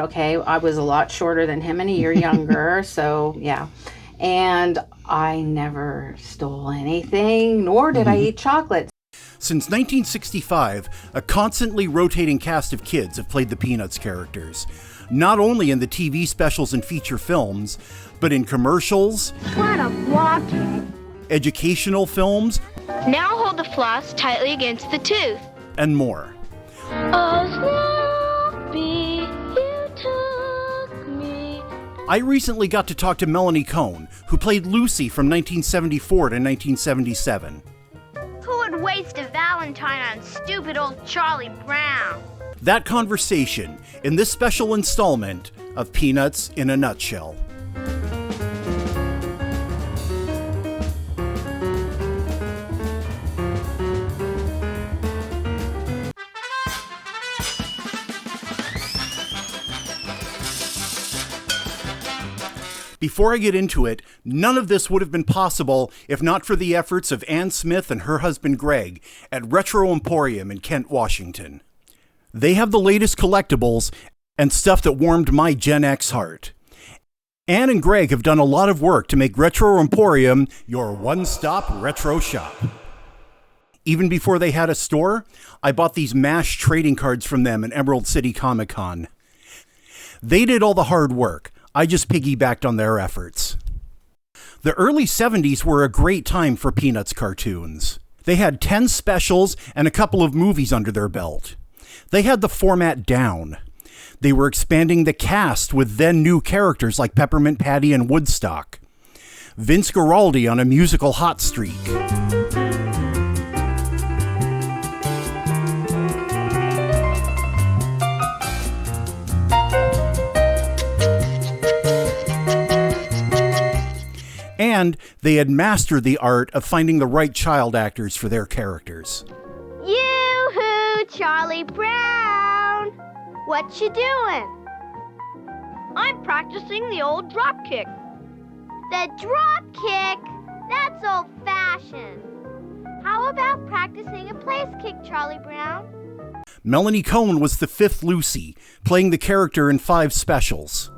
Okay, I was a lot shorter than him and a year younger, so yeah. And I never stole anything, nor did I eat chocolate. Since 1965, a constantly rotating cast of kids have played the Peanuts characters, not only in the TV specials and feature films, but in commercials, What a blockhead. educational films, Now hold the floss tightly against the tooth. and more. Oh, Snoopy, you took me. I recently got to talk to Melanie Kohn, who played Lucy from 1974 to 1977. Who would waste a Valentine on stupid old Charlie Brown? That conversation in this special installment of Peanuts in a Nutshell. Before I get into it, none of this would have been possible if not for the efforts of Ann Smith and her husband Greg at Retro Emporium in Kent, Washington. They have the latest collectibles and stuff that warmed my Gen X heart. Ann and Greg have done a lot of work to make Retro Emporium your one-stop retro shop. Even before they had a store, I bought these MASH trading cards from them at Emerald City Comic Con. They did all the hard work. I just piggybacked on their efforts. The early 70s were a great time for Peanuts cartoons. They had 10 specials and a couple of movies under their belt. They had the format down. They were expanding the cast with then new characters like Peppermint Patty and Woodstock. Vince Guaraldi on a musical hot streak. And they had mastered the art of finding the right child actors for their characters. Yoo-hoo, Charlie Brown! What you doing? I'm practicing the old drop kick. The drop kick? That's old-fashioned. How about practicing a place kick, Charlie Brown? Melanie Kohn was the fifth Lucy, playing the character in 5 specials.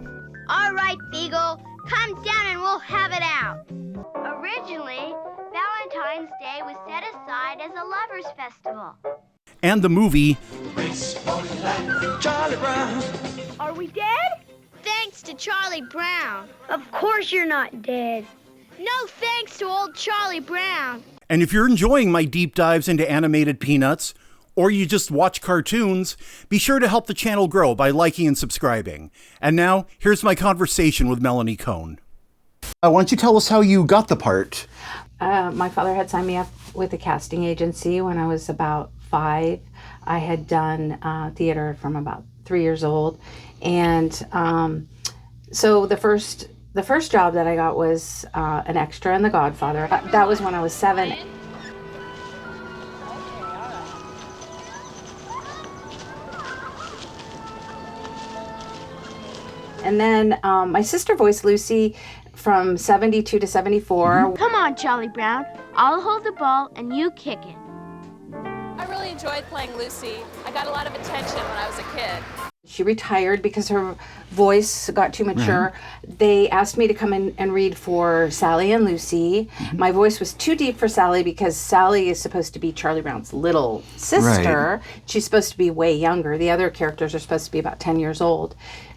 All right, Beagle. Come down and we'll have it out. Originally, Valentine's Day was set aside as a lovers' festival. And the movie Race for your life, Charlie Brown. Are we dead? Thanks to Charlie Brown. Of course you're not dead. No thanks to old Charlie Brown. And if you're enjoying my deep dives into animated Peanuts, or you just watch cartoons, be sure to help the channel grow by liking and subscribing. And now, here's my conversation with Melanie Kohn. Why don't you tell us how you got the part? My father had signed me up with a casting agency when I was about 5. I had done theater from about 3 years old. And so the first job that I got was an extra in The Godfather. That was when I was 7. And then my sister voiced Lucy from 72 to 74. Come on, Charlie Brown. I'll hold the ball and you kick it. I really enjoyed playing Lucy. I got a lot of attention when I was a kid. She retired because her voice got too mature. They asked me to come in and read for Sally and Lucy. My voice was too deep for Sally because Sally is supposed to be Charlie Brown's little sister. She's supposed to be way younger. The other characters are supposed to be about 10 years old.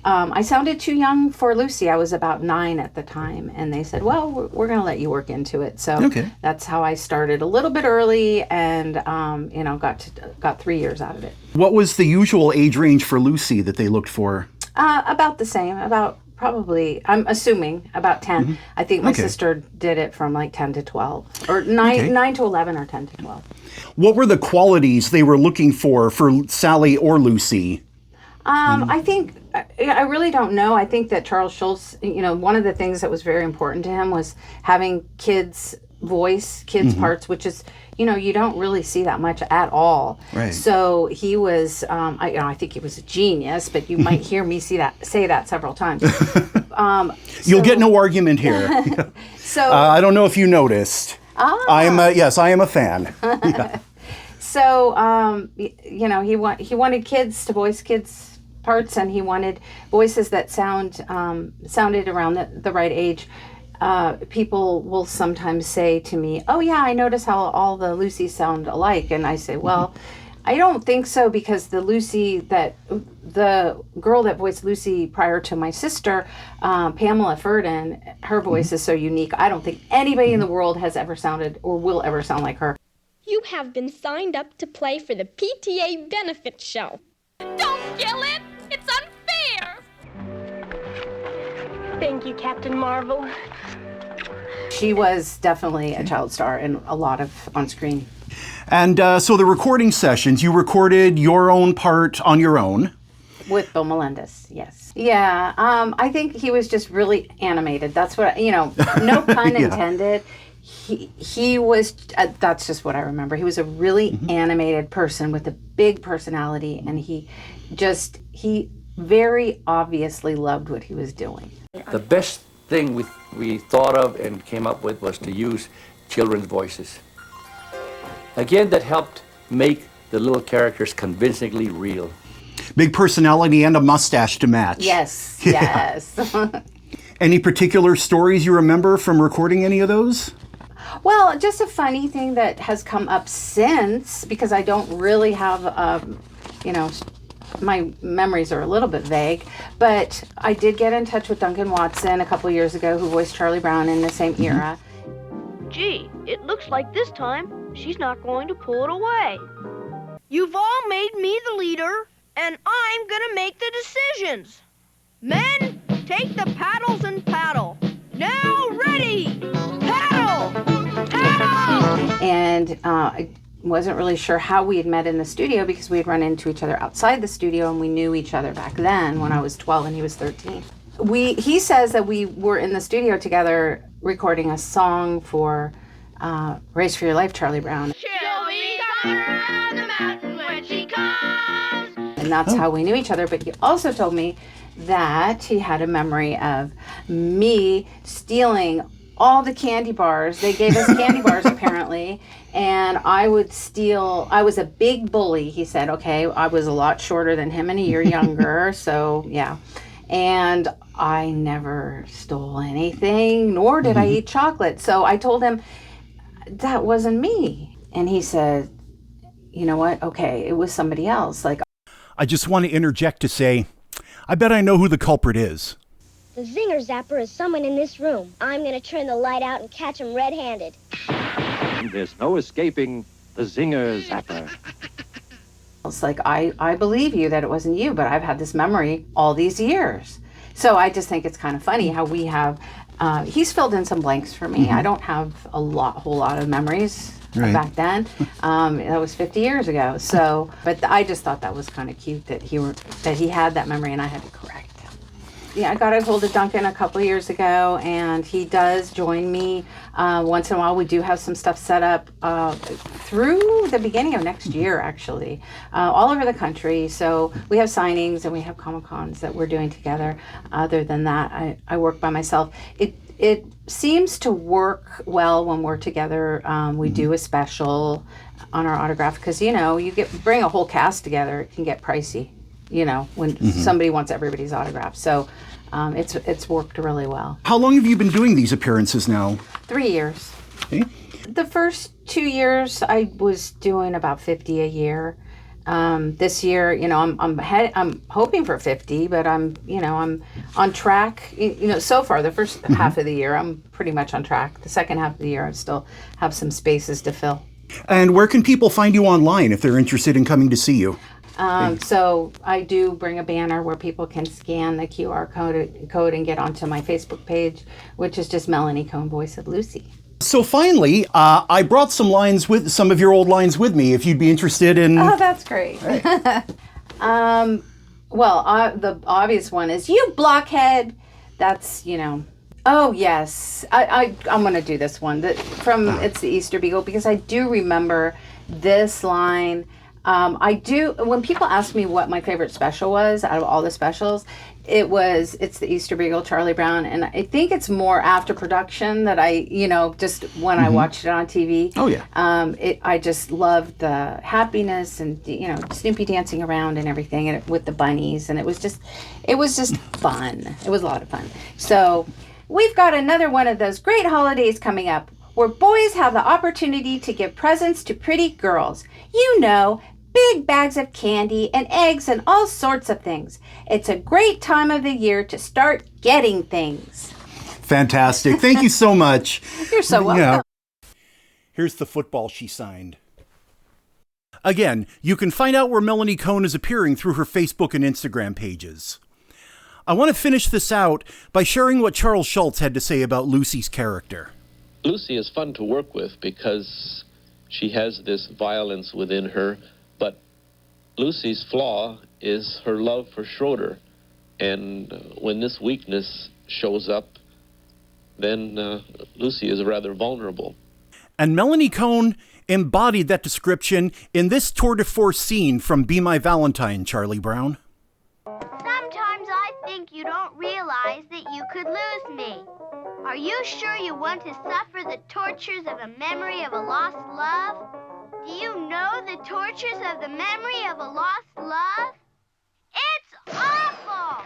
I sounded too young for Lucy. I was about 9 at the time. And they said, well, we're going to let you work into it. So that's how I started a little bit early and, got 3 years out of it. What was the usual age range for Lucy that they looked for? About the same, about probably, I'm assuming, about 10. I think my sister did it from like 10 to 12, or 9 to 11 or 10 to 12. What were the qualities they were looking for Sally or Lucy? I think, I really don't know. I think that Charles Schulz, one of the things that was very important to him was having kids parts, which is, you don't really see that much at all. Right. So he was, I think he was a genius, but you might hear me say that several times. You'll get no argument here. So I don't know if you noticed. I am a fan. Yeah. So, he wanted kids to voice kids parts, and he wanted voices that sounded around the right age. People will sometimes say to me, "Oh yeah, I notice how all the Lucys sound alike," and I say, "Well, I don't think so, because the girl that voiced Lucy prior to my sister, Pamela Ferdin, her voice is so unique. I don't think anybody in the world has ever sounded or will ever sound like her." You have been signed up to play for the PTA benefit show. Don't kill it! It's unfair! Thank you, Captain Marvel. She was definitely a child star in a lot of on-screen. And so the recording sessions, you recorded your own part on your own. With Bill Melendez, yes. Yeah, I think he was just really animated. That's what, no pun intended. He was, that's just what I remember. He was a really animated person with a big personality, and he very obviously loved what he was doing. The best thing we thought of and came up with was to use children's voices. Again, that helped make the little characters convincingly real. Big personality and a mustache to match. Yes, Yeah. yes. Any particular stories you remember from recording any of those? Well, just a funny thing that has come up since, because I don't really have, my memories are a little bit vague, but I did get in touch with Duncan Watson a couple years ago, who voiced Charlie Brown in the same era. Gee, it looks like this time she's not going to pull it away. You've all made me the leader, and I'm gonna make the decisions. Men, take the paddles and paddle. Now ready! Paddle! Paddle! And I wasn't really sure how we had met in the studio, because we had run into each other outside the studio, and we knew each other back then when I was 12 and he was 13. He says that we were in the studio together recording a song for Race for Your Life, Charlie Brown. She'll be coming around the mountain when she comes. And that's how we knew each other. But he also told me that he had a memory of me stealing all the candy bars. They gave us candy bars apparently, and I would steal. I was a big bully, he said. Okay, I was a lot shorter than him and a year younger, so yeah. And I never stole anything, nor did I eat chocolate. So I told him that wasn't me. And he said, "You know what? Okay, it was somebody else." Like, I just want to interject to say, I bet I know who the culprit is. The Zinger Zapper is someone in this room. I'm gonna turn the light out and catch him red-handed. There's no escaping the Zinger Zapper. it's like, I believe you that it wasn't you, but I've had this memory all these years. So I just think it's kind of funny how we have, he's filled in some blanks for me. I don't have a whole lot of memories back then. That was 50 years ago. So, but I just thought that was kind of cute that he had that memory and I had to correct him. Yeah, I got a hold of Duncan a couple of years ago, and he does join me once in a while. We do have some stuff set up through the beginning of next year, actually, all over the country. So we have signings and we have Comic-Cons that we're doing together. Other than that, I work by myself. It seems to work well when we're together. We do a special on our autograph because, you know, bring a whole cast together, it can get pricey, you know, when somebody wants everybody's autograph. So it's worked really well. How long have you been doing these appearances now? 3 years. Okay. The first 2 years I was doing about 50 a year. This year, you know, I'm hoping for 50, but I'm on track. You know, so far the first half of the year I'm pretty much on track. The second half of the year I still have some spaces to fill. And where can people find you online if they're interested in coming to see you? So I do bring a banner where people can scan the QR code and get onto my Facebook page, which is just Melanie Kohn, Voice of Lucy. So finally, I brought some of your old lines with me if you'd be interested in... Oh, that's great. Right. The obvious one is, "You blockhead." That's, you know... Oh, yes. I'm going to do this one. It's the Easter Beagle, because I do remember this line. When people ask me what my favorite special was out of all the specials, it's the Easter Beagle, Charlie Brown. And I think it's more after production that just when I watched it on TV. Oh, yeah. I just loved the happiness and, Snoopy dancing around and everything with the bunnies. And it was just fun. It was a lot of fun. So we've got another one of those great holidays coming up where boys have the opportunity to give presents to pretty girls. Big bags of candy and eggs and all sorts of things. It's a great time of the year to start getting things. Fantastic. Thank you so much. You're so welcome. Yeah. Here's the football she signed. Again, you can find out where Melanie Kohn is appearing through her Facebook and Instagram pages. I want to finish this out by sharing what Charles Schulz had to say about Lucy's character. Lucy is fun to work with because she has this violence within her. But Lucy's flaw is her love for Schroeder. And when this weakness shows up, then Lucy is rather vulnerable. And Melanie Kohn embodied that description in this tour de force scene from Be My Valentine, Charlie Brown. Sometimes I think you don't realize that you could lose me. Are you sure you want to suffer the tortures of a memory of a lost love? Do you know the tortures of the memory of a lost love? It's awful!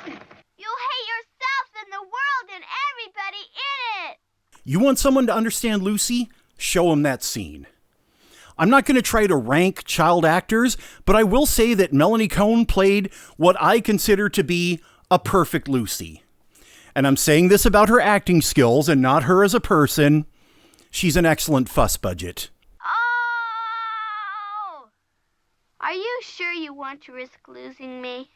You'll hate yourself and the world and everybody in it! You want someone to understand Lucy? Show them that scene. I'm not going to try to rank child actors, but I will say that Melanie Kohn played what I consider to be a perfect Lucy. And I'm saying this about her acting skills and not her as a person. She's an excellent fuss budget. Are you sure you want to risk losing me?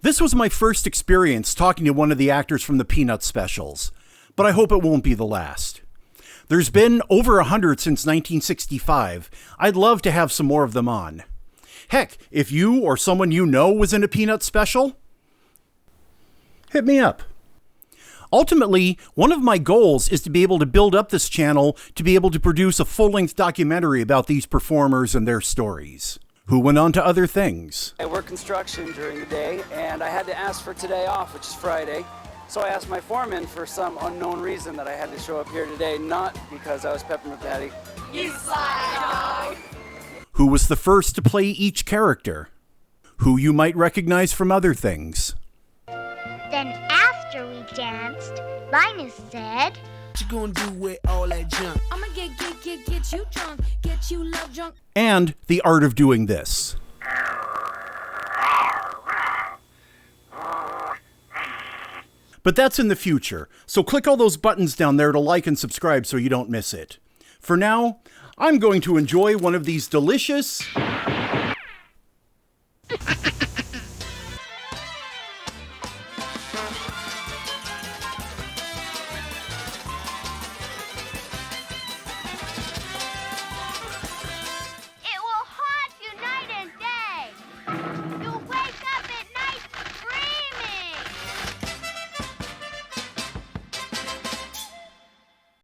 This was my first experience talking to one of the actors from the Peanuts specials, but I hope it won't be the last. There's been over 100 since 1965. I'd love to have some more of them on. Heck, if you or someone you know was in a Peanuts special, hit me up. Ultimately, one of my goals is to be able to build up this channel to be able to produce a full-length documentary about these performers and their stories, who went on to other things. I work construction during the day, and I had to ask for today off, which is Friday. So I asked my foreman for some unknown reason that I had to show up here today, not because I was Peppermint Patty. You sly dog! Who was the first to play each character? Who you might recognize from other things. Then after we danced, Linus said, What you gonna do with all that junk? I'ma get you drunk, get you love drunk. And the art of doing this. But that's in the future, so click all those buttons down there to like and subscribe so you don't miss it. For now, I'm going to enjoy one of these delicious